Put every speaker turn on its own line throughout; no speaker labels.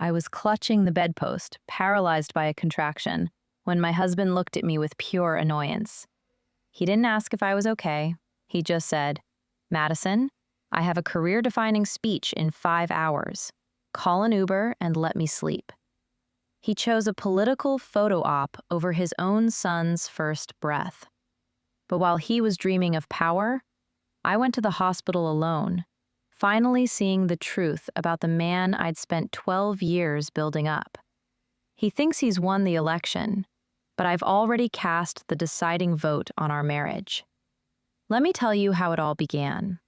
I was clutching the bedpost, paralyzed by a contraction, when my husband looked at me with pure annoyance. He didn't ask if I was okay. He just said, "Madison, I have a career-defining speech in 5 hours. Call an Uber and let me sleep." He chose a political photo op over his own son's first breath. But while he was dreaming of power, I went to the hospital alone, finally seeing the truth about the man I'd spent 12 years building up. He thinks he's won the election, but I've already cast the deciding vote on our marriage. Let me tell you how it all began.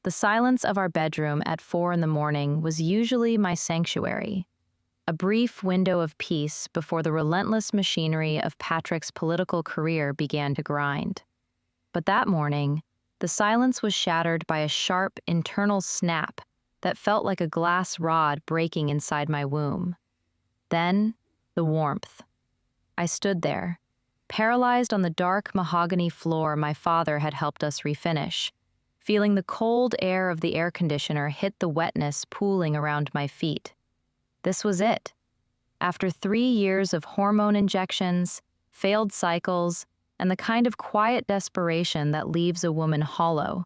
The silence of our bedroom at 4 in the morning was usually my sanctuary, a brief window of peace before the relentless machinery of Patrick's political career began to grind. But that morning, the silence was shattered by a sharp internal snap that felt like a glass rod breaking inside my womb. Then, the warmth. I stood there, paralyzed on the dark mahogany floor my father had helped us refinish, feeling the cold air of the air conditioner hit the wetness pooling around my feet. This was it. After 3 years of hormone injections, failed cycles, and the kind of quiet desperation that leaves a woman hollow,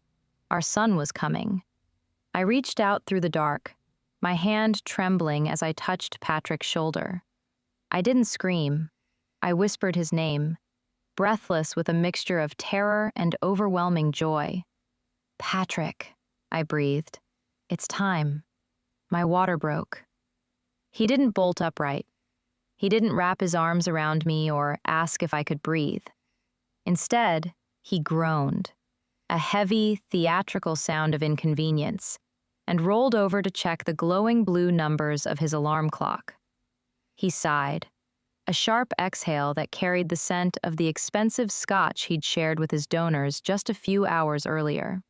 our son was coming. I reached out through the dark, my hand trembling as I touched Patrick's shoulder. I didn't scream. I whispered his name, breathless with a mixture of terror and overwhelming joy. "Patrick," I breathed. "It's time." My water broke. He didn't bolt upright. He didn't wrap his arms around me or ask if I could breathe. Instead, he groaned, a heavy, theatrical sound of inconvenience, and rolled over to check the glowing blue numbers of his alarm clock. He sighed, a sharp exhale that carried the scent of the expensive scotch he'd shared with his donors just a few hours earlier.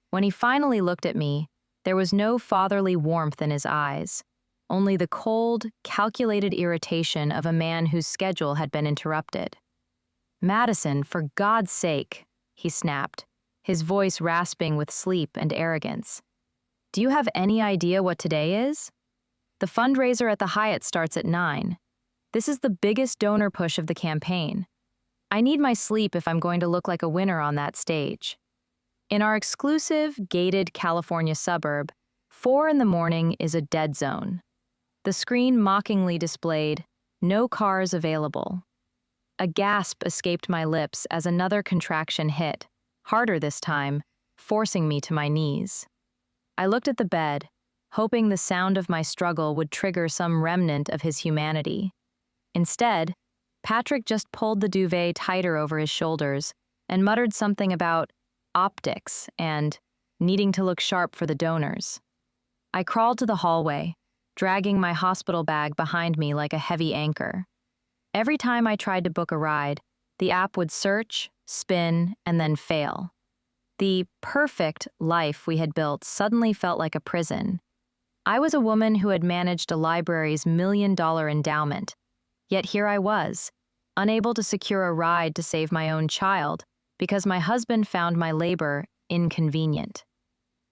When he finally looked at me, there was no fatherly warmth in his eyes, only the cold, calculated irritation of a man whose schedule had been interrupted. "Madison, for God's sake," he snapped, his voice rasping with sleep and arrogance. "Do you have any idea what today is? The fundraiser at the Hyatt starts at 9. This is the biggest donor push of the campaign. I need my sleep if I'm going to look like a winner on that stage." In our exclusive, gated California suburb, 4 in the morning is a dead zone. The screen mockingly displayed, "No cars available." A gasp escaped my lips as another contraction hit, harder this time, forcing me to my knees. I looked at the bed, hoping the sound of my struggle would trigger some remnant of his humanity. Instead, Patrick just pulled the duvet tighter over his shoulders and muttered something about optics and needing to look sharp for the donors. I crawled to the hallway, dragging my hospital bag behind me like a heavy anchor. Every time I tried to book a ride, the app would search, spin, and then fail. The perfect life we had built suddenly felt like a prison. I was a woman who had managed a library's $1 million endowment, yet here I was, unable to secure a ride to save my own child because my husband found my labor inconvenient.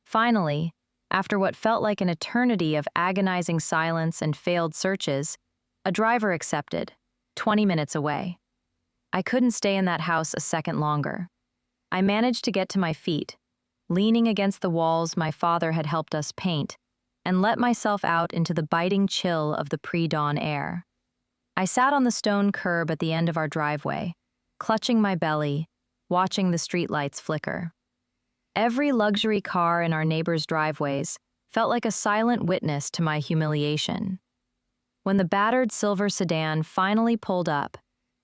Finally, after what felt like an eternity of agonizing silence and failed searches, a driver accepted, 20 minutes away. I couldn't stay in that house a second longer. I managed to get to my feet, leaning against the walls my father had helped us paint, and let myself out into the biting chill of the pre-dawn air. I sat on the stone curb at the end of our driveway, clutching my belly, watching the streetlights flicker. Every luxury car in our neighbors' driveways felt like a silent witness to my humiliation. When the battered silver sedan finally pulled up,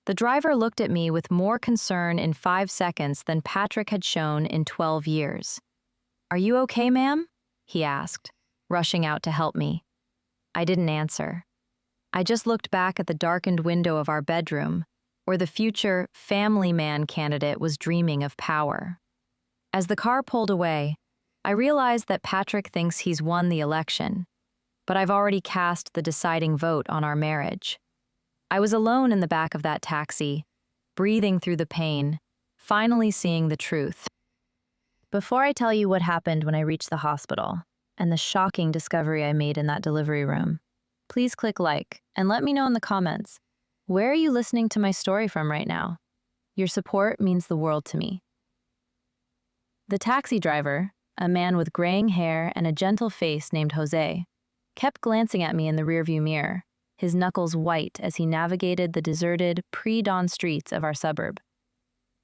the driver looked at me with more concern in 5 seconds than Patrick had shown in 12 years. "Are you okay, ma'am?" he asked, rushing out to help me. I didn't answer. I just looked back at the darkened window of our bedroom, where the future family man candidate was dreaming of power. As the car pulled away, I realized that Patrick thinks he's won the election, but I've already cast the deciding vote on our marriage. I was alone in the back of that taxi, breathing through the pain, finally seeing the truth. Before I tell you what happened when I reached the hospital, and the shocking discovery I made in that delivery room, please click like and let me know in the comments. Where are you listening to my story from right now? Your support means the world to me. The taxi driver, a man with graying hair and a gentle face named Jose, kept glancing at me in the rearview mirror, his knuckles white as he navigated the deserted, pre-dawn streets of our suburb.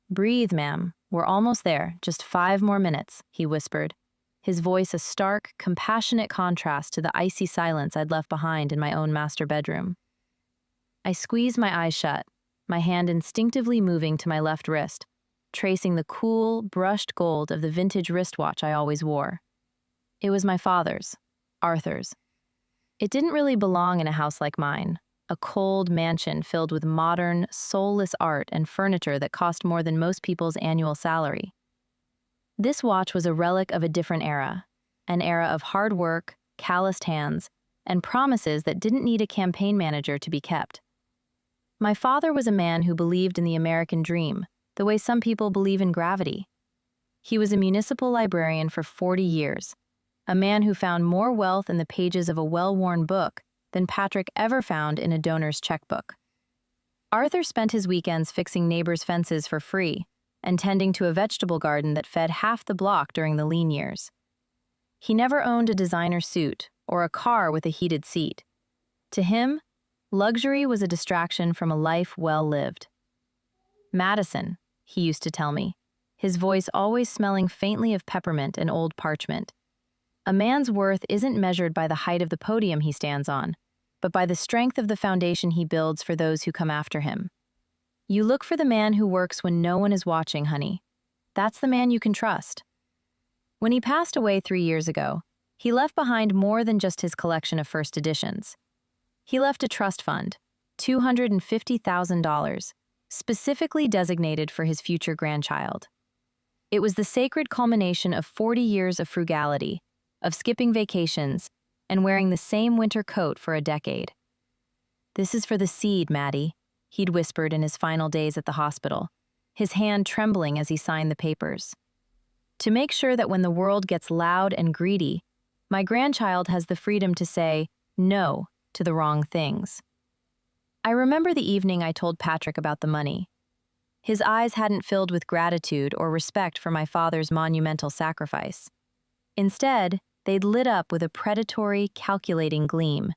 "Breathe, ma'am. We're almost there. Just 5 more minutes," he whispered, his voice a stark, compassionate contrast to the icy silence I'd left behind in my own master bedroom. I squeezed my eyes shut, my hand instinctively moving to my left wrist, tracing the cool, brushed gold of the vintage wristwatch I always wore. It was my father's, Arthur's. It didn't really belong in a house like mine, a cold mansion filled with modern, soulless art and furniture that cost more than most people's annual salary. This watch was a relic of a different era, an era of hard work, calloused hands, and promises that didn't need a campaign manager to be kept. My father was a man who believed in the American dream, the way some people believe in gravity. He was a municipal librarian for 40 years, a man who found more wealth in the pages of a well-worn book than Patrick ever found in a donor's checkbook. Arthur spent his weekends fixing neighbors' fences for free and tending to a vegetable garden that fed half the block during the lean years. He never owned a designer suit or a car with a heated seat. To him, luxury was a distraction from a life well lived. "Madison," he used to tell me, his voice always smelling faintly of peppermint and old parchment. "A man's worth isn't measured by the height of the podium he stands on, but by the strength of the foundation he builds for those who come after him. You look for the man who works when no one is watching, honey. That's the man you can trust." When he passed away 3 years ago, he left behind more than just his collection of first editions. He left a trust fund, $250,000, specifically designated for his future grandchild. It was the sacred culmination of 40 years of frugality, of skipping vacations, and wearing the same winter coat for a decade. "This is for the seed, Maddie," he'd whispered in his final days at the hospital, his hand trembling as he signed the papers. "To make sure that when the world gets loud and greedy, my grandchild has the freedom to say no to the wrong things." I remember the evening I told Patrick about the money. His eyes hadn't filled with gratitude or respect for my father's monumental sacrifice. Instead, they'd lit up with a predatory, calculating gleam.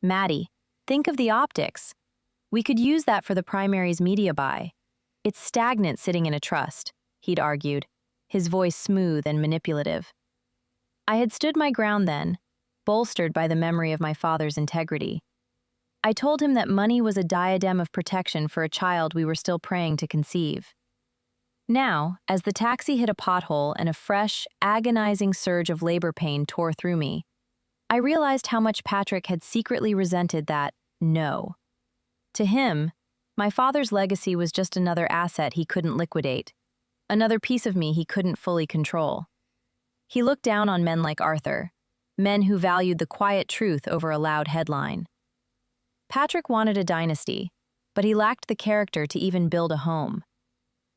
"Maddie, think of the optics. We could use that for the primary's media buy. It's stagnant sitting in a trust," he'd argued, his voice smooth and manipulative. I had stood my ground then, bolstered by the memory of my father's integrity. I told him that money was a diadem of protection for a child we were still praying to conceive. Now, as the taxi hit a pothole and a fresh, agonizing surge of labor pain tore through me, I realized how much Patrick had secretly resented that no. To him, my father's legacy was just another asset he couldn't liquidate, another piece of me he couldn't fully control. He looked down on men like Arthur, men who valued the quiet truth over a loud headline. Patrick wanted a dynasty, but he lacked the character to even build a home.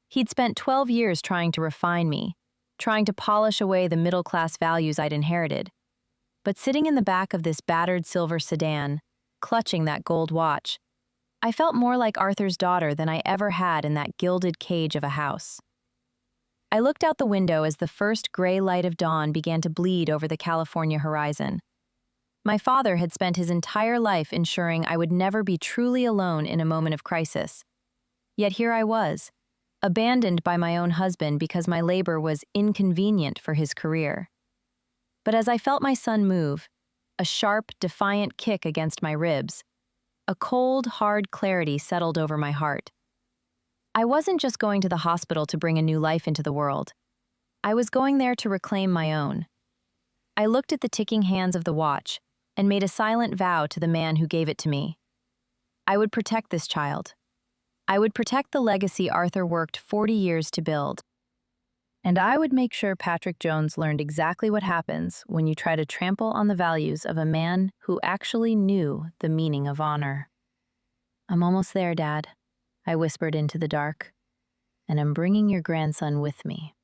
He'd spent 12 years trying to refine me, trying to polish away the middle-class values I'd inherited. But sitting in the back of this battered silver sedan, clutching that gold watch, I felt more like Arthur's daughter than I ever had in that gilded cage of a house. I looked out the window as the first gray light of dawn began to bleed over the California horizon. My father had spent his entire life ensuring I would never be truly alone in a moment of crisis. Yet here I was, abandoned by my own husband because my labor was inconvenient for his career. But as I felt my son move, a sharp, defiant kick against my ribs, a cold, hard clarity settled over my heart. I wasn't just going to the hospital to bring a new life into the world. I was going there to reclaim my own. I looked at the ticking hands of the watch and made a silent vow to the man who gave it to me. I would protect this child. I would protect the legacy Arthur worked 40 years to build. And I would make sure Patrick Jones learned exactly what happens when you try to trample on the values of a man who actually knew the meaning of honor. "I'm almost there, Dad," I whispered into the dark, "and I'm bringing your grandson with me."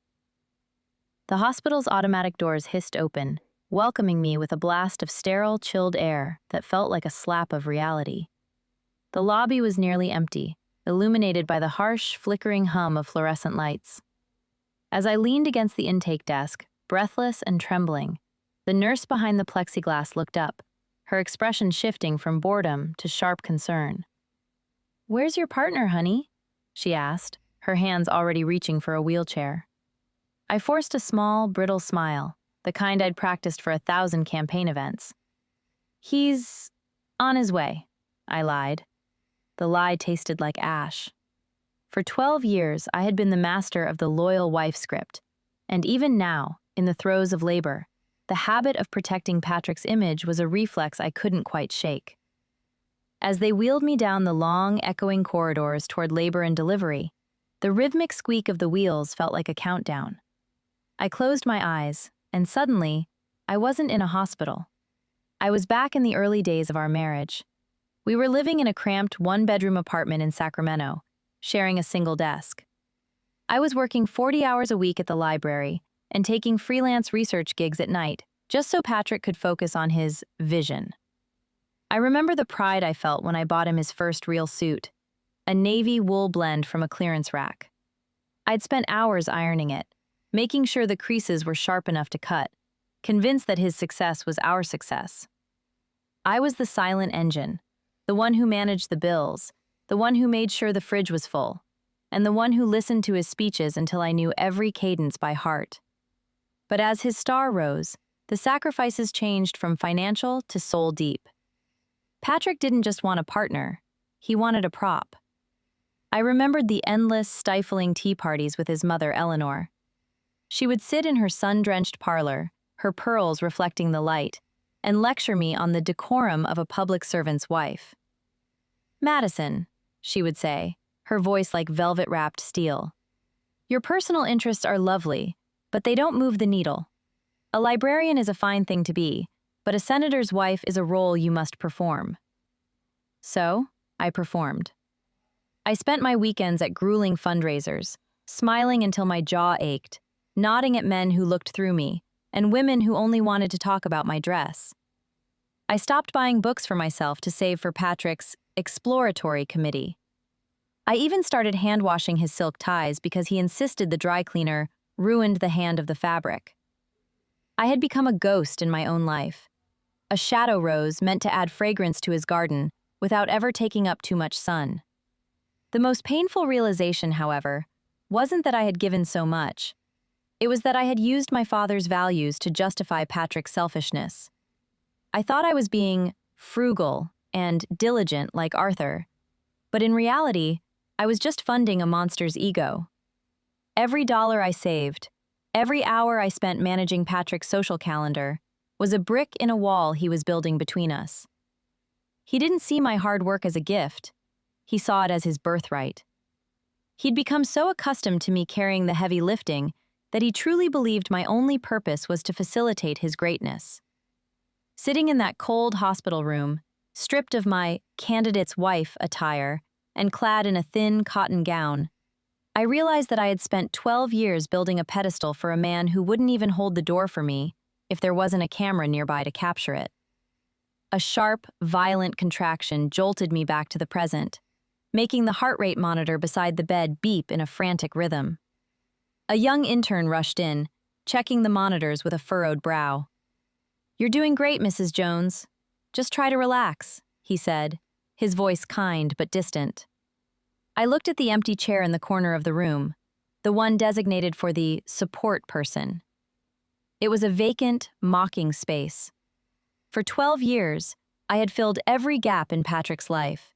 The hospital's automatic doors hissed open, welcoming me with a blast of sterile, chilled air that felt like a slap of reality. The lobby was nearly empty, illuminated by the harsh, flickering hum of fluorescent lights. As I leaned against the intake desk, breathless and trembling, the nurse behind the plexiglass looked up, her expression shifting from boredom to sharp concern. "Where's your partner, honey?" she asked, her hands already reaching for a wheelchair. I forced a small, brittle smile, the kind I'd practiced for 1,000 campaign events. "He's on his way," I lied. The lie tasted like ash. For 12 years, I had been the master of the loyal wife script, and even now, in the throes of labor, the habit of protecting Patrick's image was a reflex I couldn't quite shake. As they wheeled me down the long, echoing corridors toward labor and delivery, the rhythmic squeak of the wheels felt like a countdown. I closed my eyes, and suddenly, I wasn't in a hospital. I was back in the early days of our marriage. We were living in a cramped one-bedroom apartment in Sacramento, sharing a single desk. I was working 40 hours a week at the library and taking freelance research gigs at night, just so Patrick could focus on his vision. I remember the pride I felt when I bought him his first real suit, a navy wool blend from a clearance rack. I'd spent hours ironing it, making sure the creases were sharp enough to cut, convinced that his success was our success. I was the silent engine, the one who managed the bills, the one who made sure the fridge was full, and the one who listened to his speeches until I knew every cadence by heart. But as his star rose, the sacrifices changed from financial to soul deep. Patrick didn't just want a partner, he wanted a prop. I remembered the endless, stifling tea parties with his mother, Eleanor. She would sit in her sun-drenched parlor, her pearls reflecting the light, and lecture me on the decorum of a public servant's wife. "Madison," she would say, her voice like velvet-wrapped steel, "your personal interests are lovely, but they don't move the needle. A librarian is a fine thing to be, but a senator's wife is a role you must perform." So, I performed. I spent my weekends at grueling fundraisers, smiling until my jaw ached, nodding at men who looked through me, and women who only wanted to talk about my dress. I stopped buying books for myself to save for Patrick's exploratory committee. I even started hand-washing his silk ties because he insisted the dry cleaner ruined the hand of the fabric. I had become a ghost in my own life, a shadow rose meant to add fragrance to his garden without ever taking up too much sun. The most painful realization, however, wasn't that I had given so much. It was that I had used my father's values to justify Patrick's selfishness. I thought I was being frugal and diligent like Arthur, but in reality, I was just funding a monster's ego. Every dollar I saved, every hour I spent managing Patrick's social calendar, was a brick in a wall he was building between us. He didn't see my hard work as a gift. He saw it as his birthright. He'd become so accustomed to me carrying the heavy lifting that he truly believed my only purpose was to facilitate his greatness. Sitting in that cold hospital room, stripped of my candidate's wife attire and clad in a thin cotton gown, I realized that I had spent 12 years building a pedestal for a man who wouldn't even hold the door for me if there wasn't a camera nearby to capture it. A sharp, violent contraction jolted me back to the present, making the heart rate monitor beside the bed beep in a frantic rhythm. A young intern rushed in, checking the monitors with a furrowed brow. "You're doing great, Mrs. Jones. Just try to relax," he said, his voice kind but distant. I looked at the empty chair in the corner of the room, the one designated for the support person. It was a vacant, mocking space. For 12 years, I had filled every gap in Patrick's life,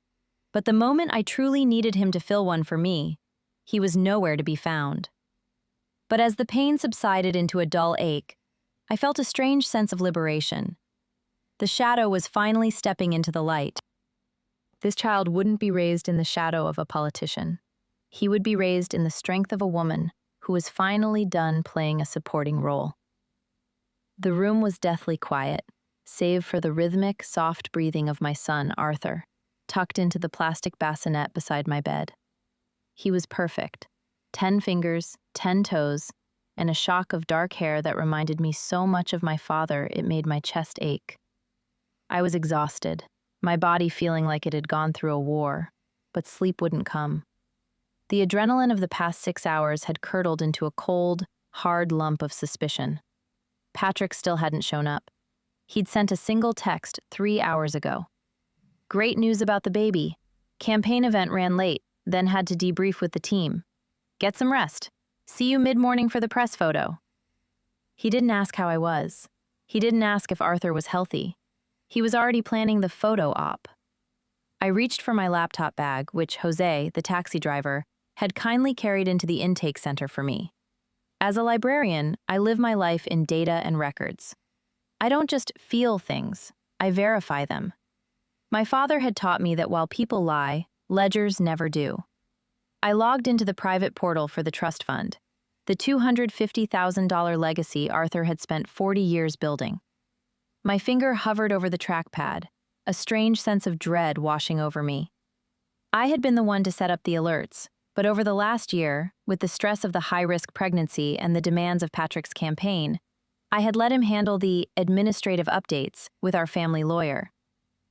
but the moment I truly needed him to fill one for me, he was nowhere to be found. But as the pain subsided into a dull ache, I felt a strange sense of liberation. The shadow was finally stepping into the light. This child wouldn't be raised in the shadow of a politician. He would be raised in the strength of a woman who was finally done playing a supporting role. The room was deathly quiet, save for the rhythmic, soft breathing of my son, Arthur, tucked into the plastic bassinet beside my bed. He was perfect. 10 fingers, 10 toes, and a shock of dark hair that reminded me so much of my father it made my chest ache. I was exhausted, my body feeling like it had gone through a war, but sleep wouldn't come. The adrenaline of the past 6 hours had curdled into a cold, hard lump of suspicion. Patrick still hadn't shown up. He'd sent a single text 3 hours ago. Great news about the baby. Campaign event ran late, then had to debrief with the team. Get some rest. See you mid-morning for the press photo. He didn't ask how I was. He didn't ask if Arthur was healthy. He was already planning the photo op. I reached for my laptop bag, which Jose, the taxi driver, had kindly carried into the intake center for me. As a librarian, I live my life in data and records. I don't just feel things, I verify them. My father had taught me that while people lie, ledgers never do. I logged into the private portal for the trust fund, the $250,000 legacy Arthur had spent 40 years building. My finger hovered over the trackpad, a strange sense of dread washing over me. I had been the one to set up the alerts, but over the last year, with the stress of the high-risk pregnancy and the demands of Patrick's campaign, I had let him handle the administrative updates with our family lawyer,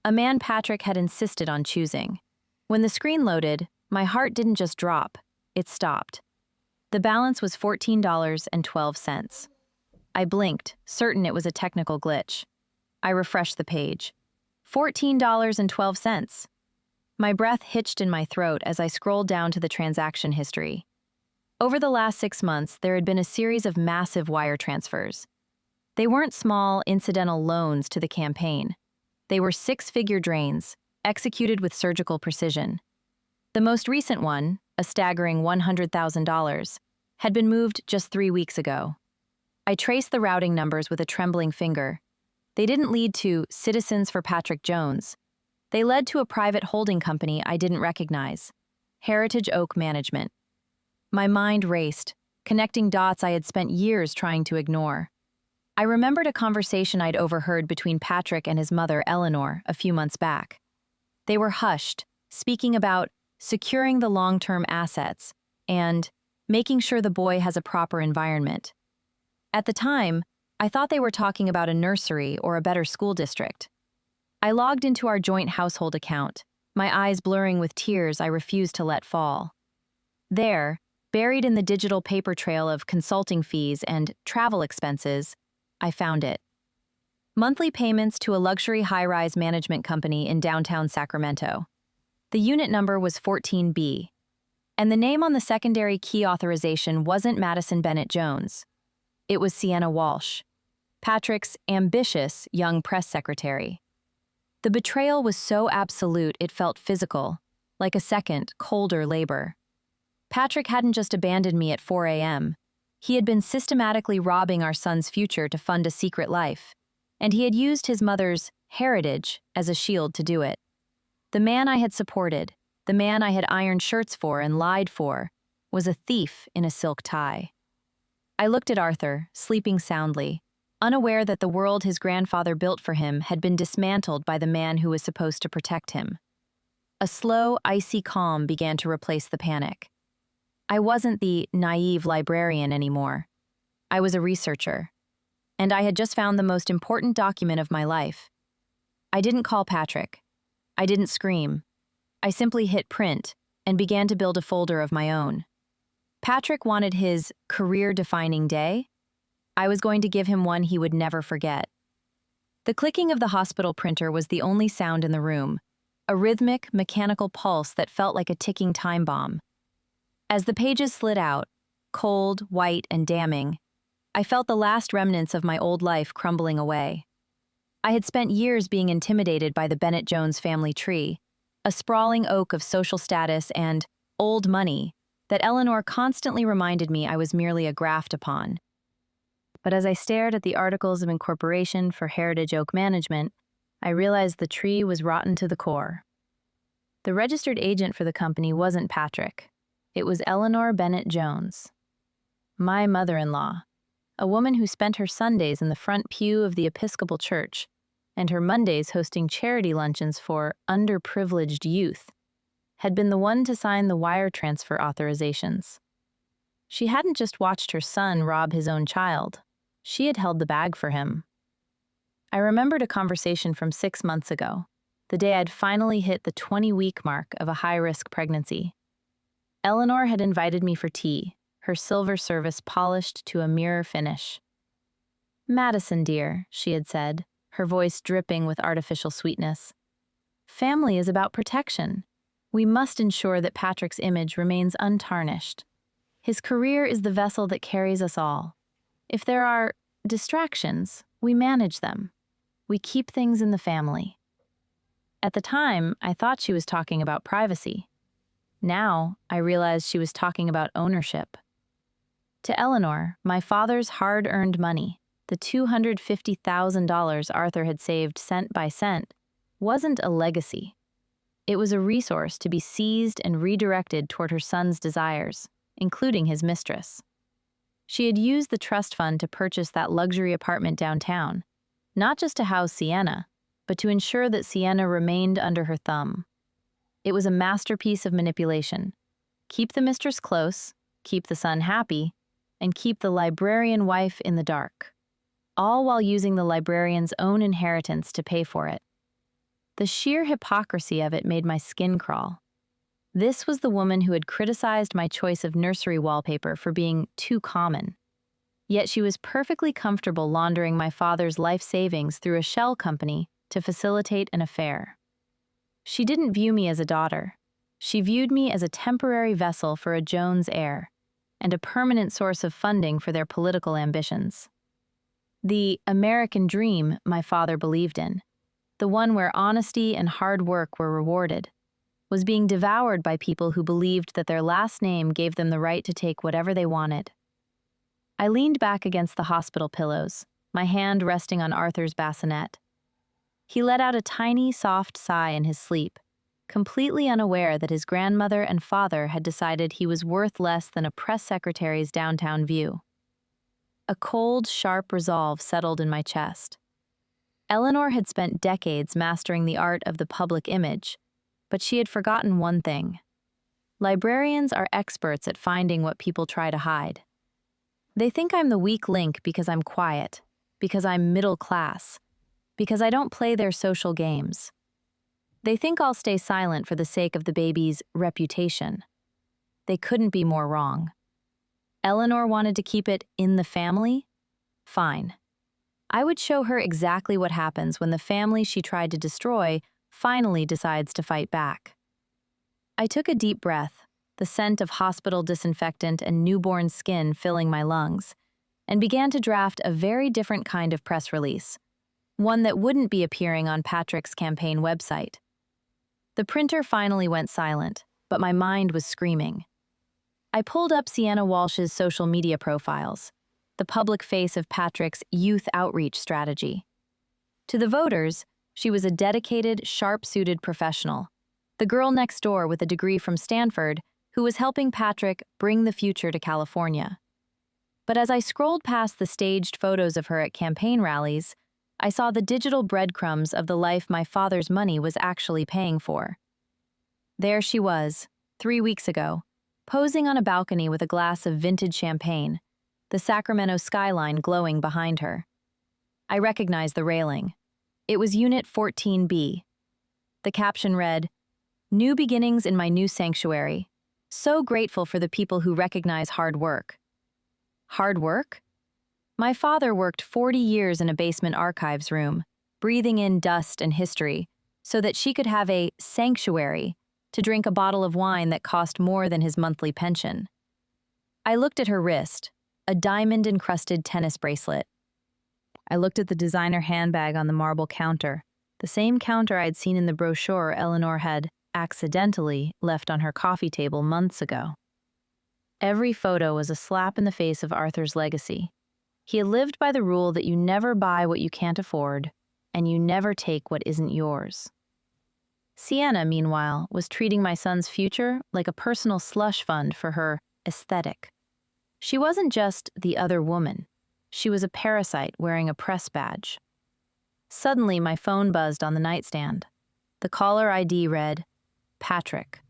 a man Patrick had insisted on choosing. When the screen loaded, my heart didn't just drop, it stopped. The balance was $14.12. I blinked, certain it was a technical glitch. I refreshed the page. $14.12. My breath hitched in my throat as I scrolled down to the transaction history. Over the last 6 months, there had been a series of massive wire transfers. They weren't small, incidental loans to the campaign. They were 6-figure drains, executed with surgical precision. The most recent one, a staggering $100,000, had been moved just 3 weeks ago. I traced the routing numbers with a trembling finger. They didn't lead to Citizens for Patrick Jones. They led to a private holding company I didn't recognize, Heritage Oak Management. My mind raced, connecting dots I had spent years trying to ignore. I remembered a conversation I'd overheard between Patrick and his mother, Eleanor, a few months back. They were hushed, speaking about securing the long-term assets and making sure the boy has a proper environment. At the time, I thought they were talking about a nursery or a better school district. I logged into our joint household account, my eyes blurring with tears I refused to let fall. There, buried in the digital paper trail of consulting fees and travel expenses, I found it. Monthly payments to a luxury high-rise management company in downtown Sacramento. The unit number was 14B, and the name on the secondary key authorization wasn't Madison Bennett Jones. It was Sienna Walsh, Patrick's ambitious young press secretary. The betrayal was so absolute it felt physical, like a second, colder labor. Patrick hadn't just abandoned me at 4 a.m. He had been systematically robbing our son's future to fund a secret life, and he had used his mother's heritage as a shield to do it. The man I had supported, the man I had ironed shirts for and lied for, was a thief in a silk tie. I looked at Arthur, sleeping soundly, unaware that the world his grandfather built for him had been dismantled by the man who was supposed to protect him. A slow, icy calm began to replace the panic. I wasn't the naive librarian anymore. I was a researcher, and I had just found the most important document of my life. I didn't call Patrick. I didn't scream. I simply hit print and began to build a folder of my own. Patrick wanted his career-defining day. I was going to give him one he would never forget. The clicking of the hospital printer was the only sound in the room, a rhythmic, mechanical pulse that felt like a ticking time bomb. As the pages slid out, cold, white, and damning, I felt the last remnants of my old life crumbling away. I had spent years being intimidated by the Bennett Jones family tree, a sprawling oak of social status and old money that Eleanor constantly reminded me I was merely a graft upon. But as I stared at the articles of incorporation for Heritage Oak Management, I realized the tree was rotten to the core. The registered agent for the company wasn't Patrick. It was Eleanor Bennett Jones, my mother-in-law, a woman who spent her Sundays in the front pew of the Episcopal Church and her Mondays hosting charity luncheons for underprivileged youth, had been the one to sign the wire transfer authorizations. She hadn't just watched her son rob his own child. She had held the bag for him. I remembered a conversation from 6 months ago, the day I'd finally hit the 20-week mark of a high-risk pregnancy. Eleanor had invited me for tea, her silver service polished to a mirror finish. "Madison, dear," she had said, her voice dripping with artificial sweetness. "Family is about protection. We must ensure that Patrick's image remains untarnished. His career is the vessel that carries us all. If there are distractions, we manage them. We keep things in the family." At the time, I thought she was talking about privacy. Now, I realized she was talking about ownership. To Eleanor, my father's hard-earned money, the $250,000 Arthur had saved cent by cent, wasn't a legacy. It was a resource to be seized and redirected toward her son's desires, including his mistress. She had used the trust fund to purchase that luxury apartment downtown, not just to house Sienna, but to ensure that Sienna remained under her thumb. It was a masterpiece of manipulation. Keep the mistress close, keep the son happy, and keep the librarian wife in the dark, all while using the librarian's own inheritance to pay for it. The sheer hypocrisy of it made my skin crawl. This was the woman who had criticized my choice of nursery wallpaper for being too common. Yet she was perfectly comfortable laundering my father's life savings through a shell company to facilitate an affair. She didn't view me as a daughter. She viewed me as a temporary vessel for a Jones heir and a permanent source of funding for their political ambitions. The American dream my father believed in, the one where honesty and hard work were rewarded, was being devoured by people who believed that their last name gave them the right to take whatever they wanted. I leaned back against the hospital pillows, my hand resting on Arthur's bassinet. He let out a tiny, soft sigh in his sleep, completely unaware that his grandmother and father had decided he was worth less than a press secretary's downtown view. A cold, sharp resolve settled in my chest. Eleanor had spent decades mastering the art of the public image, but she had forgotten one thing. Librarians are experts at finding what people try to hide. They think I'm the weak link because I'm quiet, because I'm middle class, because I don't play their social games. They think I'll stay silent for the sake of the baby's reputation. They couldn't be more wrong. Eleanor wanted to keep it in the family? Fine. I would show her exactly what happens when the family she tried to destroy finally decides to fight back. I took a deep breath, the scent of hospital disinfectant and newborn skin filling my lungs, and began to draft a very different kind of press release, one that wouldn't be appearing on Patrick's campaign website. The printer finally went silent, but my mind was screaming. I pulled up Sienna Walsh's social media profiles, the public face of Patrick's youth outreach strategy. To the voters, she was a dedicated, sharp-suited professional, the girl next door with a degree from Stanford who was helping Patrick bring the future to California. But as I scrolled past the staged photos of her at campaign rallies, I saw the digital breadcrumbs of the life my father's money was actually paying for. There she was, 3 weeks ago, posing on a balcony with a glass of vintage champagne, the Sacramento skyline glowing behind her. I recognized the railing. It was Unit 14B. The caption read, "New beginnings in my new sanctuary. So grateful for the people who recognize hard work." Hard work? My father worked 40 years in a basement archives room, breathing in dust and history, so that she could have a sanctuary to drink a bottle of wine that cost more than his monthly pension. I looked at her wrist, a diamond-encrusted tennis bracelet. I looked at the designer handbag on the marble counter, the same counter I'd seen in the brochure Eleanor had, accidentally, left on her coffee table months ago. Every photo was a slap in the face of Arthur's legacy. He had lived by the rule that you never buy what you can't afford, and you never take what isn't yours. Sienna, meanwhile, was treating my son's future like a personal slush fund for her aesthetic. She wasn't just the other woman. She was a parasite wearing a press badge. Suddenly, my phone buzzed on the nightstand. The caller ID read, Patrick.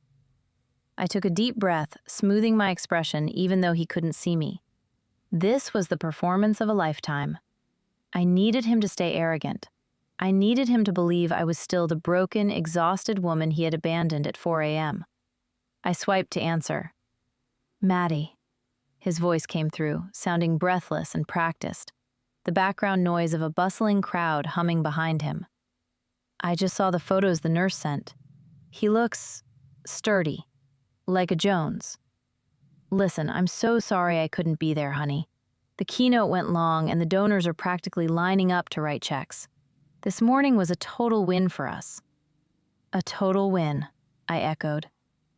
I took a deep breath, smoothing my expression even though he couldn't see me. This was the performance of a lifetime. I needed him to stay arrogant. I needed him to believe I was still the broken, exhausted woman he had abandoned at 4 a.m. I swiped to answer. Maddie. His voice came through, sounding breathless and practiced, the background noise of a bustling crowd humming behind him. I just saw the photos the nurse sent. He looks sturdy, like a Jones. Listen, I'm so sorry I couldn't be there, honey. The keynote went long and the donors are practically lining up to write checks. This morning was a total win for us. A total win, I echoed,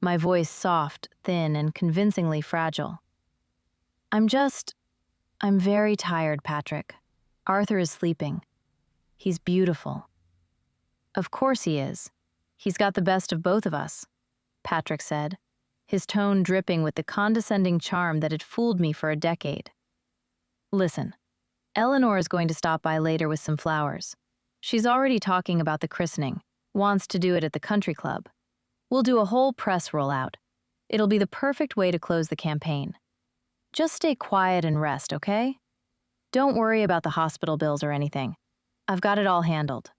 my voice soft, thin, and convincingly fragile. I'm very tired, Patrick. Arthur is sleeping. He's beautiful. Of course he is. He's got the best of both of us, Patrick said, his tone dripping with the condescending charm that had fooled me for a decade. Listen, Eleanor is going to stop by later with some flowers. She's already talking about the christening, wants to do it at the country club. We'll do a whole press rollout. It'll be the perfect way to close the campaign. Just stay quiet and rest, okay? Don't worry about the hospital bills or anything. I've got it all handled.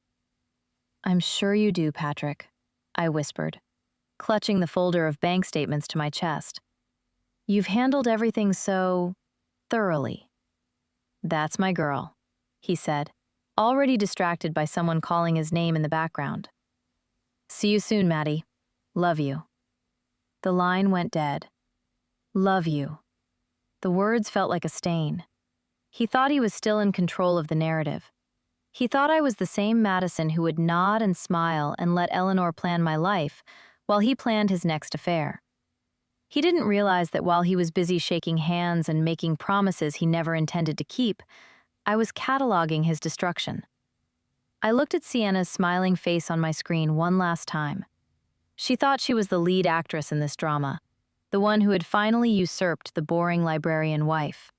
I'm sure you do, Patrick, I whispered, clutching the folder of bank statements to my chest. You've handled everything so thoroughly. That's my girl, he said, already distracted by someone calling his name in the background. See you soon, Maddie. Love you. The line went dead. Love you. The words felt like a stain. He thought he was still in control of the narrative. He thought I was the same Madison who would nod and smile and let Eleanor plan my life while he planned his next affair. He didn't realize that while he was busy shaking hands and making promises he never intended to keep, I was cataloging his destruction. I looked at Sienna's smiling face on my screen one last time. She thought she was the lead actress in this drama, the one who had finally usurped the boring librarian wife.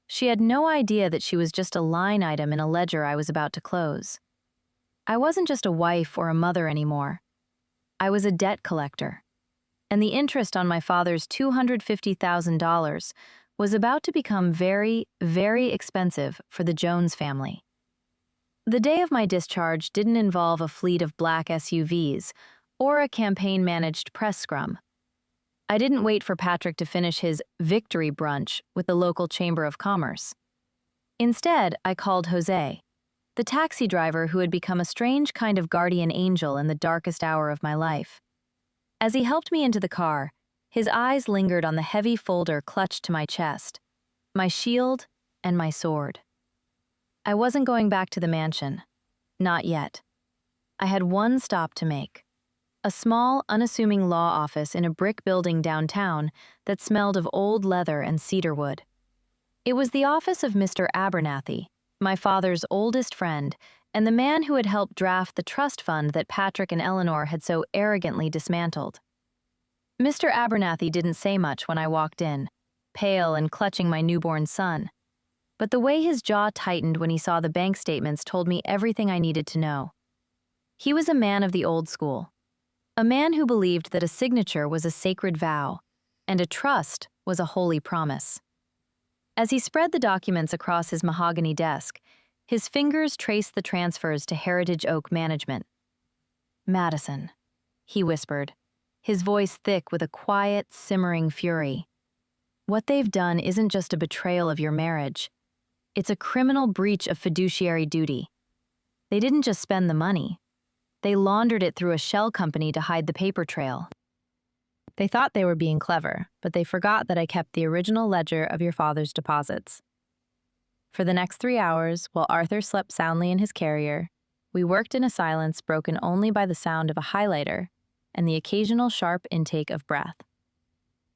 She had no idea that she was just a line item in a ledger I was about to close. I wasn't just a wife or a mother anymore. I was a debt collector. And the interest on my father's $250,000 was about to become very, very expensive for the Jones family. The day of my discharge didn't involve a fleet of black SUVs or a campaign-managed press scrum. I didn't wait for Patrick to finish his victory brunch with the local Chamber of Commerce. Instead, I called Jose, the taxi driver who had become a strange kind of guardian angel in the darkest hour of my life. As he helped me into the car, his eyes lingered on the heavy folder clutched to my chest, my shield and my sword. I wasn't going back to the mansion. Not yet. I had one stop to make. A small, unassuming law office in a brick building downtown that smelled of old leather and cedarwood. It was the office of Mr. Abernathy, my father's oldest friend, and the man who had helped draft the trust fund that Patrick and Eleanor had so arrogantly dismantled. Mr. Abernathy didn't say much when I walked in, pale and clutching my newborn son. But the way his jaw tightened when he saw the bank statements told me everything I needed to know. He was a man of the old school. A man who believed that a signature was a sacred vow, and a trust was a holy promise. As he spread the documents across his mahogany desk, his fingers traced the transfers to Heritage Oak Management. Madison, he whispered, his voice thick with a quiet, simmering fury. What they've done isn't just a betrayal of your marriage. It's a criminal breach of fiduciary duty. They didn't just spend the money. They laundered it through a shell company to hide the paper trail. They thought they were being clever, but they forgot that I kept the original ledger of your father's deposits. For the next 3 hours, while Arthur slept soundly in his carrier, we worked in a silence broken only by the sound of a highlighter and the occasional sharp intake of breath.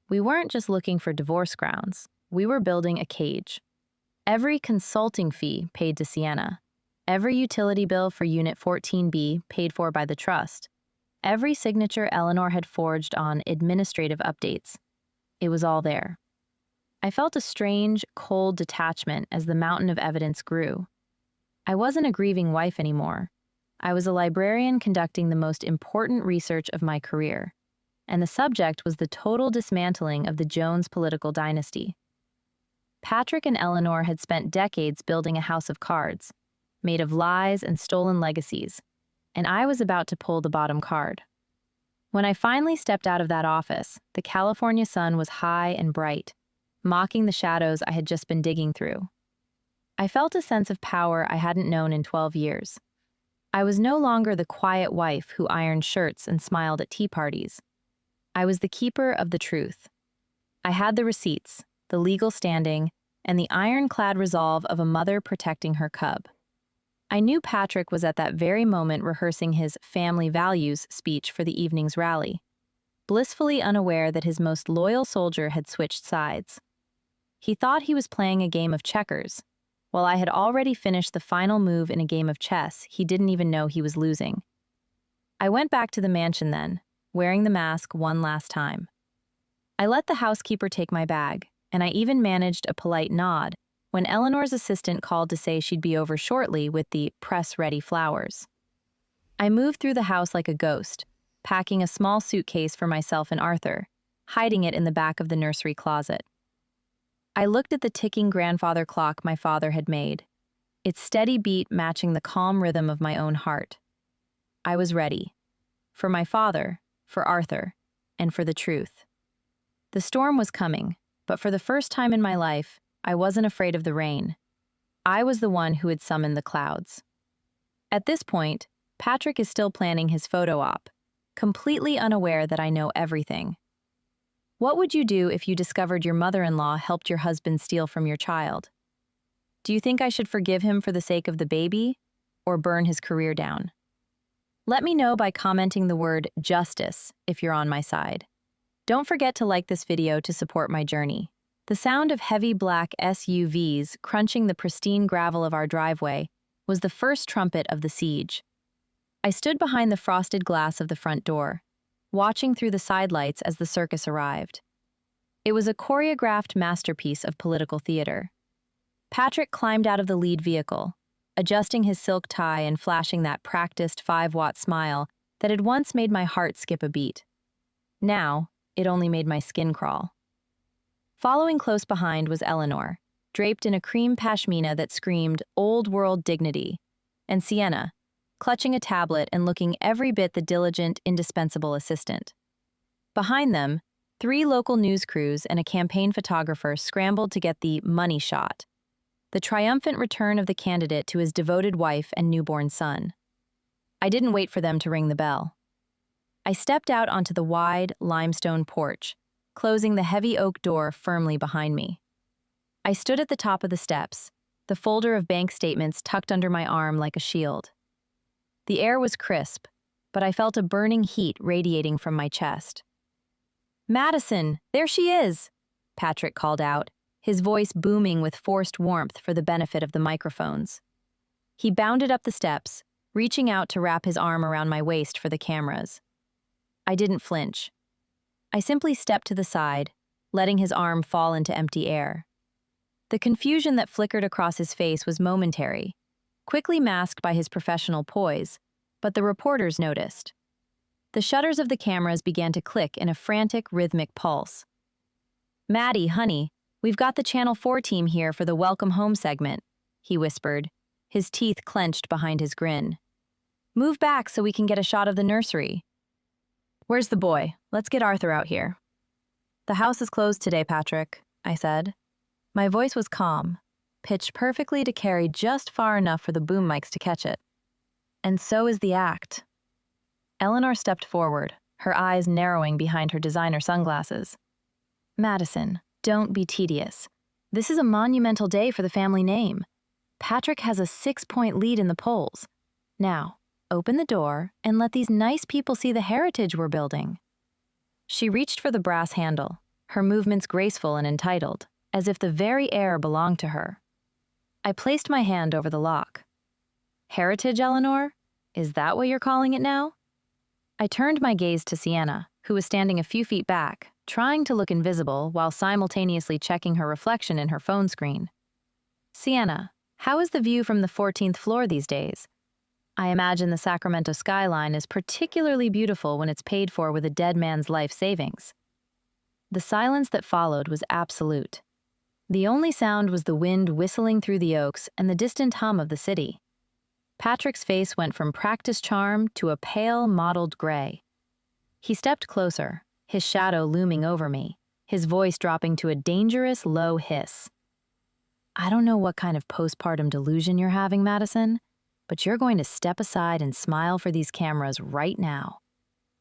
We weren't just looking for divorce grounds. We were building a cage. Every consulting fee paid to Sienna, every utility bill for Unit 14B paid for by the trust, every signature Eleanor had forged on administrative updates. It was all there. I felt a strange, cold detachment as the mountain of evidence grew. I wasn't a grieving wife anymore. I was a librarian conducting the most important research of my career. and the subject was the total dismantling of the Jones political dynasty. Patrick and Eleanor had spent decades building a house of cards, made of lies and stolen legacies, and I was about to pull the bottom card. When I finally stepped out of that office, the California sun was high and bright, mocking the shadows I had just been digging through. I felt a sense of power I hadn't known in 12 years. I was no longer the quiet wife who ironed shirts and smiled at tea parties. I was the keeper of the truth. I had the receipts, the legal standing, and the ironclad resolve of a mother protecting her cub. I knew Patrick was at that very moment rehearsing his family values speech for the evening's rally, blissfully unaware that his most loyal soldier had switched sides. He thought he was playing a game of checkers, while I had already finished the final move in a game of chess he didn't even know he was losing. I went back to the mansion then, wearing the mask one last time. I let the housekeeper take my bag, and I even managed a polite nod when Eleanor's assistant called to say she'd be over shortly with the press-ready flowers. I moved through the house like a ghost, packing a small suitcase for myself and Arthur, hiding it in the back of the nursery closet. I looked at the ticking grandfather clock my father had made, its steady beat matching the calm rhythm of my own heart. I was ready. For my father, for Arthur, and for the truth. The storm was coming, but for the first time in my life, I wasn't afraid of the rain. I was the one who had summoned the clouds. At this point, Patrick is still planning his photo op, completely unaware that I know everything. What would you do if you discovered your mother-in-law helped your husband steal from your child? Do you think I should forgive him for the sake of the baby, or burn his career down? Let me know by commenting the word justice if you're on my side. Don't forget to like this video to support my journey. The sound of heavy black SUVs crunching the pristine gravel of our driveway was the first trumpet of the siege. I stood behind the frosted glass of the front door, watching through the sidelights as the circus arrived. It was a choreographed masterpiece of political theater. Patrick climbed out of the lead vehicle, adjusting his silk tie and flashing that practiced 5-watt smile that had once made my heart skip a beat. Now, it only made my skin crawl. Following close behind was Eleanor, draped in a cream pashmina that screamed old-world dignity, and Sienna, clutching a tablet and looking every bit the diligent, indispensable assistant. Behind them, 3 local news crews and a campaign photographer scrambled to get the money shot, the triumphant return of the candidate to his devoted wife and newborn son. I didn't wait for them to ring the bell. I stepped out onto the wide, limestone porch, closing the heavy oak door firmly behind me. I stood at the top of the steps, the folder of bank statements tucked under my arm like a shield. The air was crisp, but I felt a burning heat radiating from my chest. "Madison, there she is!" Patrick called out, his voice booming with forced warmth for the benefit of the microphones. He bounded up the steps, reaching out to wrap his arm around my waist for the cameras. I didn't flinch. I simply stepped to the side, letting his arm fall into empty air. The confusion that flickered across his face was momentary, quickly masked by his professional poise, but the reporters noticed. The shutters of the cameras began to click in a frantic, rhythmic pulse. "Maddie, honey, we've got the Channel 4 team here for the Welcome Home segment," he whispered, his teeth clenched behind his grin. "Move back so we can get a shot of the nursery." "Where's the boy? Let's get Arthur out here." "The house is closed today, Patrick," I said. My voice was calm, pitched perfectly to carry just far enough for the boom mics to catch it. "And so is the act." Eleanor stepped forward, her eyes narrowing behind her designer sunglasses. "Madison, don't be tedious. This is a monumental day for the family name. Patrick has a 6-point lead in the polls. Now, open the door and let these nice people see the heritage we're building." She reached for the brass handle, her movements graceful and entitled, as if the very air belonged to her. I placed my hand over the lock. "Heritage, Eleanor? Is that what you're calling it now?" I turned my gaze to Sienna, who was standing a few feet back, trying to look invisible while simultaneously checking her reflection in her phone screen. "Sienna, how is the view from the 14th floor these days?" I imagine the Sacramento skyline is particularly beautiful when it's paid for with a dead man's life savings. The silence that followed was absolute. The only sound was the wind whistling through the oaks and the distant hum of the city. Patrick's face went from practiced charm to a pale, mottled gray. He stepped closer, his shadow looming over me, his voice dropping to a dangerous, low hiss. I don't know what kind of postpartum delusion you're having, Madison, but you're going to step aside and smile for these cameras right now.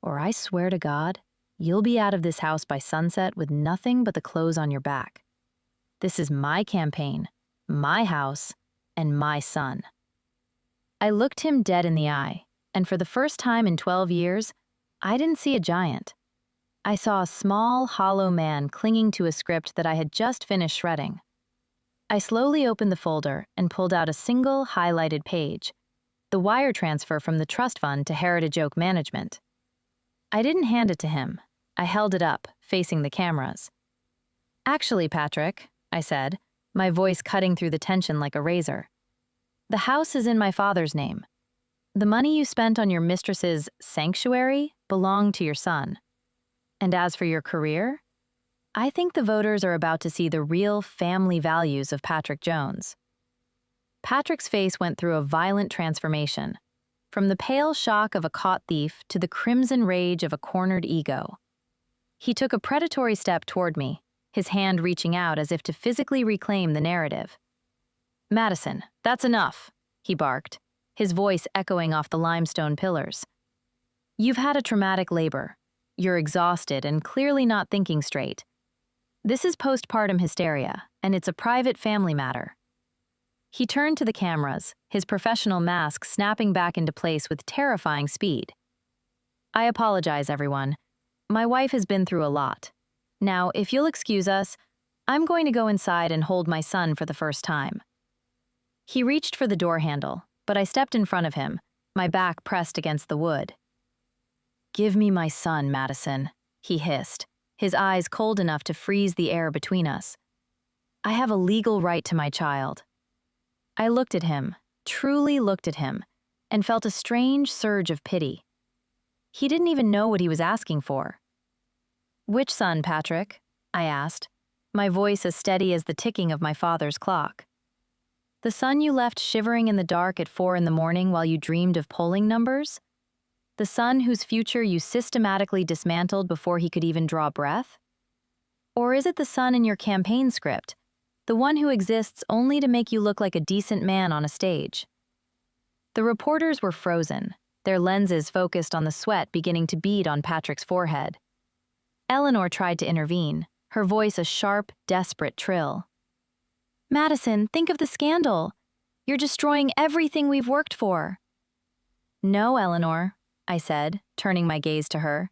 Or I swear to God, you'll be out of this house by sunset with nothing but the clothes on your back. This is my campaign, my house, and my son. I looked him dead in the eye, and for the first time in 12 years, I didn't see a giant. I saw a small, hollow man clinging to a script that I had just finished shredding. I slowly opened the folder and pulled out a single highlighted page, the wire transfer from the trust fund to Heritage Oak Management. I didn't hand it to him. I held it up, facing the cameras. Actually, Patrick, I said, my voice cutting through the tension like a razor. The house is in my father's name. The money you spent on your mistress's sanctuary belonged to your son. And as for your career, I think the voters are about to see the real family values of Patrick Jones. Patrick's face went through a violent transformation, from the pale shock of a caught thief to the crimson rage of a cornered ego. He took a predatory step toward me, his hand reaching out as if to physically reclaim the narrative. Madison, that's enough, he barked, his voice echoing off the limestone pillars. You've had a traumatic labor. You're exhausted and clearly not thinking straight. This is postpartum hysteria, and it's a private family matter. He turned to the cameras, his professional mask snapping back into place with terrifying speed. I apologize, everyone. My wife has been through a lot. Now, if you'll excuse us, I'm going to go inside and hold my son for the first time. He reached for the door handle, but I stepped in front of him, my back pressed against the wood. Give me my son, Madison, he hissed, his eyes cold enough to freeze the air between us. I have a legal right to my child. I looked at him, truly looked at him, and felt a strange surge of pity. He didn't even know what he was asking for. Which son, Patrick? I asked, my voice as steady as the ticking of my father's clock. The son you left shivering in the dark at 4 a.m. while you dreamed of polling numbers? The son whose future you systematically dismantled before he could even draw breath? Or is it the son in your campaign script, the one who exists only to make you look like a decent man on a stage? The reporters were frozen, their lenses focused on the sweat beginning to bead on Patrick's forehead. Eleanor tried to intervene, her voice a sharp, desperate trill. Madison, think of the scandal. You're destroying everything we've worked for. No, Eleanor, I said, turning my gaze to her.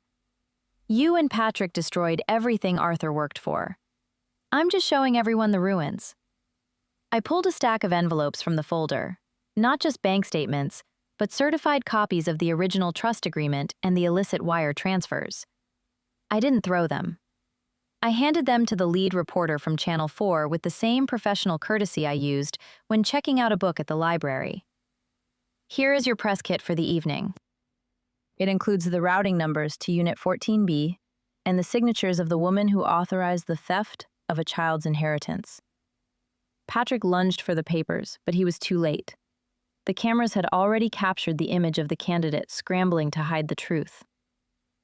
You and Patrick destroyed everything Arthur worked for. I'm just showing everyone the ruins. I pulled a stack of envelopes from the folder, not just bank statements, but certified copies of the original trust agreement and the illicit wire transfers. I didn't throw them. I handed them to the lead reporter from Channel 4 with the same professional courtesy I used when checking out a book at the library. Here is your press kit for the evening. It includes the routing numbers to Unit 14B and the signatures of the woman who authorized the theft of a child's inheritance. Patrick lunged for the papers, but he was too late. The cameras had already captured the image of the candidate scrambling to hide the truth.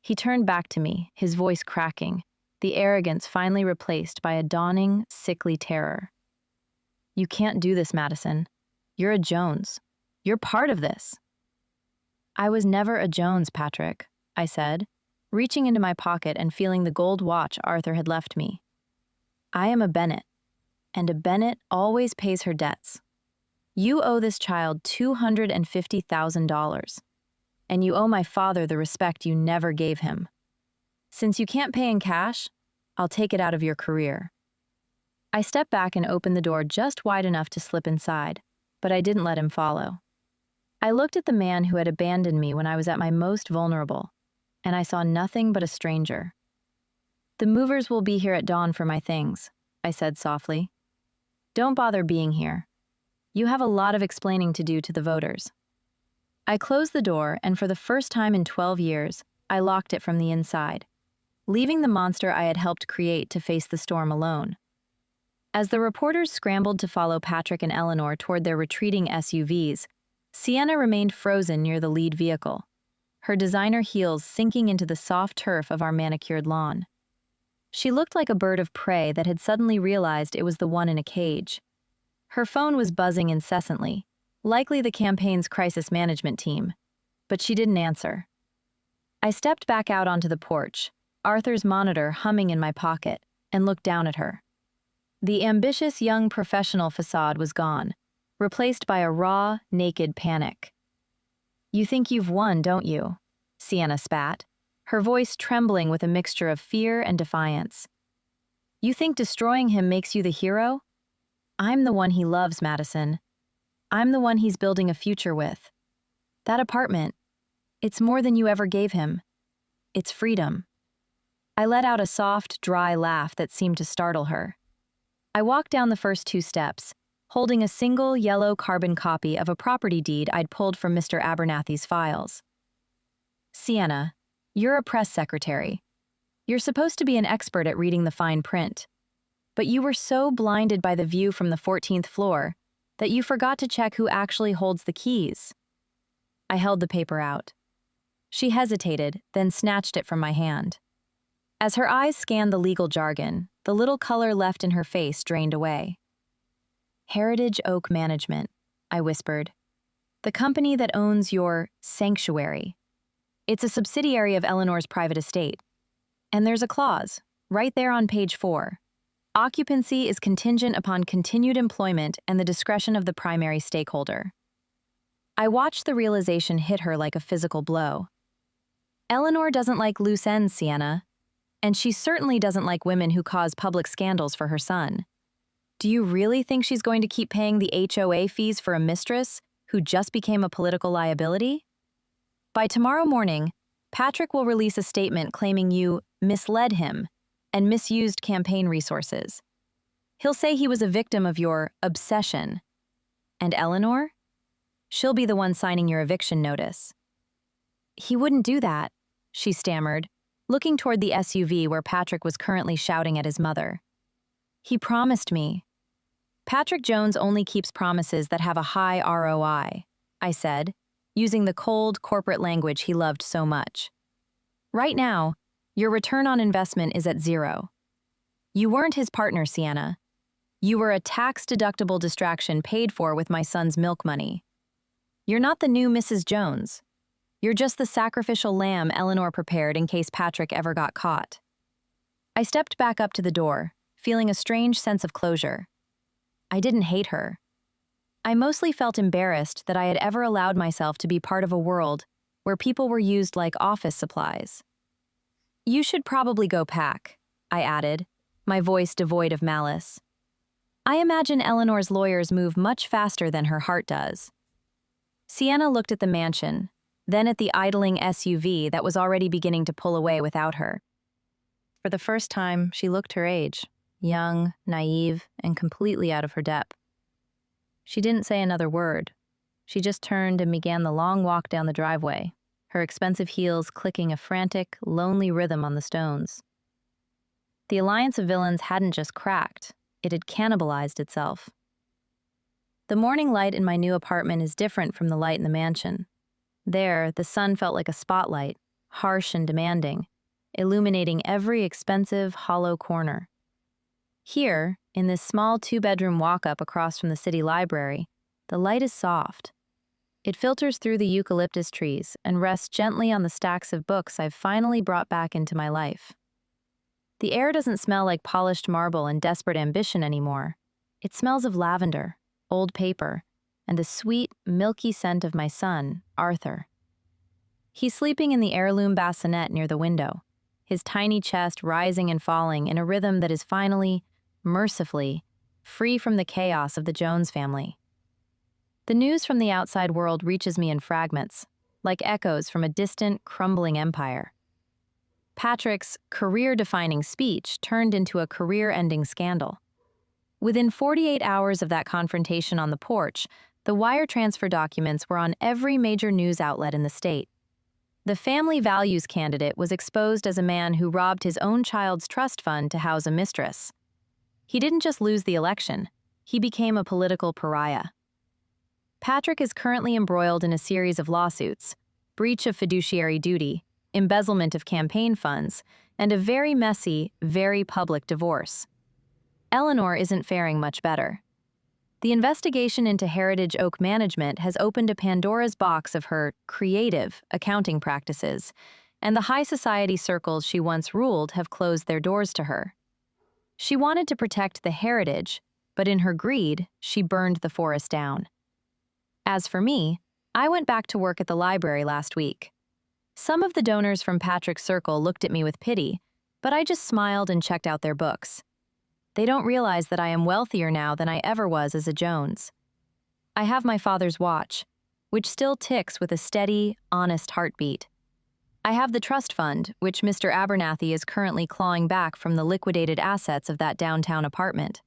He turned back to me, his voice cracking, the arrogance finally replaced by a dawning, sickly terror. You can't do this, Madison. You're a Jones. You're part of this. I was never a Jones, Patrick, I said, reaching into my pocket and feeling the gold watch Arthur had left me. I am a Bennett, and a Bennett always pays her debts. You owe this child $250,000, and you owe my father the respect you never gave him. Since you can't pay in cash, I'll take it out of your career. I stepped back and opened the door just wide enough to slip inside, but I didn't let him follow. I looked at the man who had abandoned me when I was at my most vulnerable, and I saw nothing but a stranger. The movers will be here at dawn for my things, I said softly. Don't bother being here. You have a lot of explaining to do to the voters. I closed the door, and for the first time in 12 years, I locked it from the inside, leaving the monster I had helped create to face the storm alone. As the reporters scrambled to follow Patrick and Eleanor toward their retreating SUVs, Sienna remained frozen near the lead vehicle, her designer heels sinking into the soft turf of our manicured lawn. She looked like a bird of prey that had suddenly realized it was the one in a cage. Her phone was buzzing incessantly, likely the campaign's crisis management team, but she didn't answer. I stepped back out onto the porch, Arthur's monitor humming in my pocket, and looked down at her. The ambitious young professional facade was gone, replaced by a raw, naked panic. "You think you've won, don't you?" Sienna spat, her voice trembling with a mixture of fear and defiance. "You think destroying him makes you the hero? I'm the one he loves, Madison. I'm the one he's building a future with. That apartment, it's more than you ever gave him. It's freedom." I let out a soft, dry laugh that seemed to startle her. I walked down the first 2 steps, holding a single yellow carbon copy of a property deed I'd pulled from Mr. Abernathy's files. "Sienna, you're a press secretary. You're supposed to be an expert at reading the fine print. But you were so blinded by the view from the 14th floor that you forgot to check who actually holds the keys." I held the paper out. She hesitated, then snatched it from my hand. As her eyes scanned the legal jargon, the little color left in her face drained away. "Heritage Oak Management," I whispered. "The company that owns your sanctuary. It's a subsidiary of Eleanor's private estate. And there's a clause, right there on page 4. Occupancy is contingent upon continued employment and the discretion of the primary stakeholder." I watched the realization hit her like a physical blow. Eleanor doesn't like loose ends, Sienna. And she certainly doesn't like women who cause public scandals for her son. Do you really think she's going to keep paying the HOA fees for a mistress who just became a political liability? By tomorrow morning, Patrick will release a statement claiming you misled him and misused campaign resources. He'll say he was a victim of your obsession. And Eleanor? She'll be the one signing your eviction notice. "He wouldn't do that," she stammered, looking toward the SUV where Patrick was currently shouting at his mother. "He promised me." "Patrick Jones only keeps promises that have a high ROI, I said, using the cold corporate language he loved so much. "Right now, your return on investment is at 0. You weren't his partner, Sienna. You were a tax-deductible distraction paid for with my son's milk money. You're not the new Mrs. Jones. You're just the sacrificial lamb Eleanor prepared in case Patrick ever got caught." I stepped back up to the door, feeling a strange sense of closure. I didn't hate her. I mostly felt embarrassed that I had ever allowed myself to be part of a world where people were used like office supplies. "You should probably go pack," I added, my voice devoid of malice. I imagine Eleanor's lawyers move much faster than her heart does. Sienna looked at the mansion, then at the idling SUV that was already beginning to pull away without her. For the first time, she looked her age, young, naive, and completely out of her depth. She didn't say another word. She just turned and began the long walk down the driveway, her expensive heels clicking a frantic, lonely rhythm on the stones. The alliance of villains hadn't just cracked, it had cannibalized itself. The morning light in my new apartment is different from the light in the mansion. There, the sun felt like a spotlight, harsh and demanding, illuminating every expensive, hollow corner. Here, in this small 2-bedroom walk-up across from the city library, the light is soft. It filters through the eucalyptus trees and rests gently on the stacks of books I've finally brought back into my life. The air doesn't smell like polished marble and desperate ambition anymore. It smells of lavender, old paper, and the sweet, milky scent of my son, Arthur. He's sleeping in the heirloom bassinet near the window, his tiny chest rising and falling in a rhythm that is finally, mercifully, free from the chaos of the Jones family. The news from the outside world reaches me in fragments, like echoes from a distant, crumbling empire. Patrick's career-defining speech turned into a career-ending scandal. Within 48 hours of that confrontation on the porch, The wire transfer documents were on every major news outlet in the state. The family values candidate was exposed as a man who robbed his own child's trust fund to house a mistress. He didn't just lose the election, he became a political pariah. Patrick is currently embroiled in a series of lawsuits: breach of fiduciary duty, embezzlement of campaign funds, and a very messy, very public divorce. Eleanor isn't faring much better. The investigation into Heritage Oak Management has opened a Pandora's box of her creative accounting practices, and the high society circles she once ruled have closed their doors to her. She wanted to protect the heritage, but in her greed, she burned the forest down. As for me, I went back to work at the library last week. Some of the donors from Patrick's circle looked at me with pity, but I just smiled and checked out their books. They don't realize that I am wealthier now than I ever was as a Jones. I have my father's watch, which still ticks with a steady, honest heartbeat. I have the trust fund, which Mr. Abernathy is currently clawing back from the liquidated assets of that downtown apartment.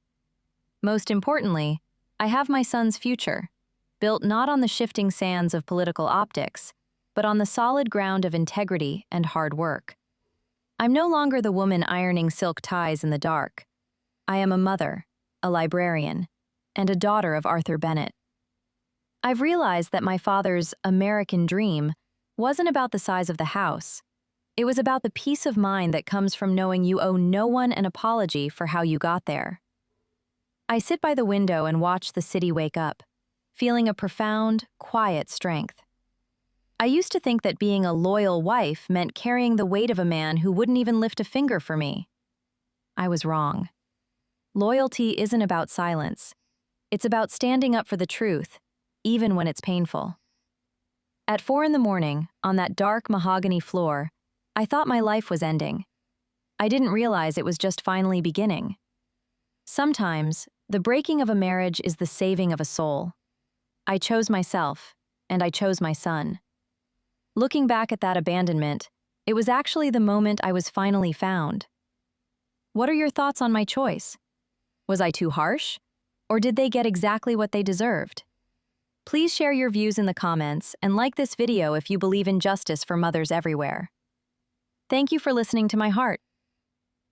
Most importantly, I have my son's future, built not on the shifting sands of political optics, but on the solid ground of integrity and hard work. I'm no longer the woman ironing silk ties in the dark. I am a mother, a librarian, and a daughter of Arthur Bennett. I've realized that my father's American dream wasn't about the size of the house. It was about the peace of mind that comes from knowing you owe no one an apology for how you got there. I sit by the window and watch the city wake up, feeling a profound, quiet strength. I used to think that being a loyal wife meant carrying the weight of a man who wouldn't even lift a finger for me. I was wrong. Loyalty isn't about silence. It's about standing up for the truth, even when it's painful. At 4 a.m, on that dark mahogany floor, I thought my life was ending. I didn't realize it was just finally beginning. Sometimes, the breaking of a marriage is the saving of a soul. I chose myself, and I chose my son. Looking back at that abandonment, it was actually the moment I was finally found. What are your thoughts on my choice? Was I too harsh? Or did they get exactly what they deserved? Please share your views in the comments and like this video if you believe in justice for mothers everywhere. Thank you for listening to my heart.